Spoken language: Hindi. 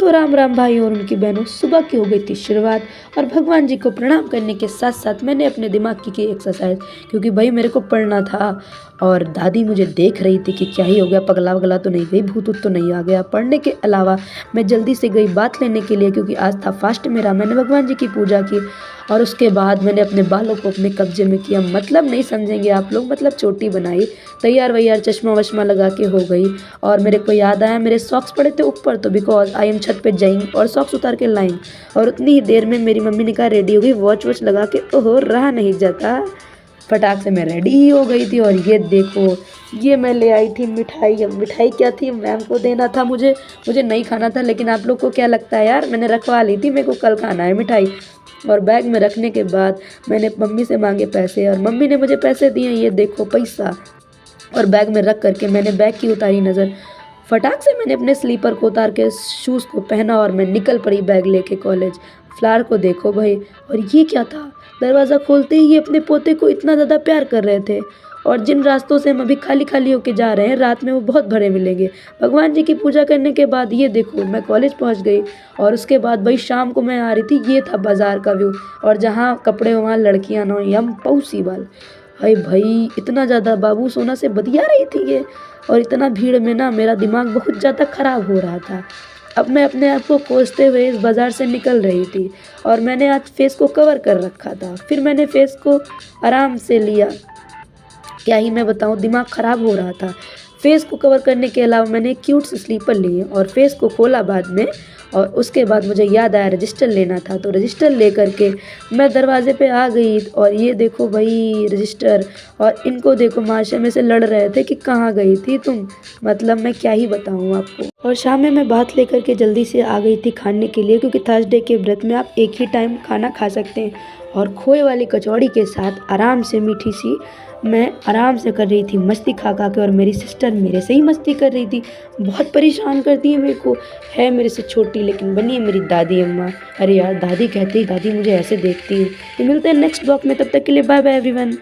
तो राम राम भाई और उनकी बहनों। सुबह की हो गई थी शुरुआत और भगवान जी को प्रणाम करने के साथ साथ मैंने अपने दिमाग की एक्सरसाइज, क्योंकि भाई मेरे को पढ़ना था। और दादी मुझे देख रही थी कि क्या ही हो गया, पगला वगला तो नहीं गई, भूत ऊत तो नहीं आ गया। पढ़ने के अलावा मैं जल्दी से गई बात लेने के लिए, क्योंकि आज था फास्ट मेरा। मैंने भगवान जी की पूजा की और उसके बाद मैंने अपने बालों को अपने कब्जे में किया, मतलब नहीं समझेंगे आप लोग, मतलब चोटी बनाई, तैयार वैयार, चश्मा वश्मा लगा के हो गई। और मेरे को याद आया मेरे सॉक्स पड़े थे ऊपर, तो बिकॉज आई एम छत पे जाएंगे और सॉक्स उतार के लाएंगे। और उतनी ही देर में मेरी मम्मी ने कहा रेडी हो गई, वॉच वॉच लगा के, ओहो रहा नहीं जाता, फटाक से मैं रेडी ही हो गई थी। और ये देखो, ये मैं ले आई थी मिठाई। अब मिठाई क्या थी, मैम को देना था, मुझे नहीं खाना था, लेकिन आप लोग को क्या लगता है यार, मैंने रखवा ली थी, मेरे को कल खाना है मिठाई। और बैग में रखने के बाद मैंने मम्मी से मांगे पैसे और मम्मी ने मुझे पैसे दिए, ये देखो पैसा। और बैग में रख करके मैंने बैग की उतारी नज़र, फटाक से मैंने अपने स्लीपर को उतार के शूज़ को पहना और मैं निकल पड़ी बैग लेके कॉलेज। फ्लावर को देखो भाई, और ये क्या था, दरवाज़ा खोलते ही ये अपने पोते को इतना ज़्यादा प्यार कर रहे थे। और जिन रास्तों से हम अभी खाली खाली होके जा रहे हैं, रात में वो बहुत भरे मिलेंगे। भगवान जी की पूजा करने के बाद ये देखो मैं कॉलेज पहुंच गई। और उसके बाद भाई शाम को मैं आ रही थी, ये था बाज़ार का व्यू, और जहाँ कपड़े वहाँ लड़कियाँ ना, यम पॉसिबल। हाय भाई, इतना ज़्यादा बाबू सोना से बतिया रही थी ये। और इतना भीड़ में ना मेरा दिमाग बहुत ज़्यादा ख़राब हो रहा था। अब मैं अपने आप को कोसते हुए इस बाज़ार से निकल रही थी और मैंने आज फेस को कवर कर रखा था। फिर मैंने फेस को आराम से लिया, क्या ही मैं बताऊं, दिमाग ख़राब हो रहा था। फेस को कवर करने के अलावा मैंने क्यूट से स्लीपर लिए और फेस को खोला बाद में। और उसके बाद मुझे याद आया रजिस्टर लेना था, तो रजिस्टर ले करके मैं दरवाजे पे आ गई। और ये देखो भाई रजिस्टर, और इनको देखो माशे में से लड़ रहे थे कि कहाँ गई थी तुम, मतलब मैं क्या ही बताऊँ आपको। और शाम में मैं बात लेकर के जल्दी से आ गई थी खाने के लिए, क्योंकि थर्सडे के व्रत में आप एक ही टाइम खाना खा सकते हैं। और खोए वाली कचौड़ी के साथ आराम से मीठी सी मैं आराम से कर रही थी मस्ती खा खा के। और मेरी सिस्टर मेरे से ही मस्ती कर रही थी, बहुत परेशान करती है मेरे को, है मेरे से छोटी लेकिन बनी है मेरी दादी अम्मा। अरे यार दादी कहती, दादी मुझे ऐसे देखती है। तो मिलते हैं नेक्स्ट ब्लॉग में, तब तक के लिए बाय बाय एवरीवन।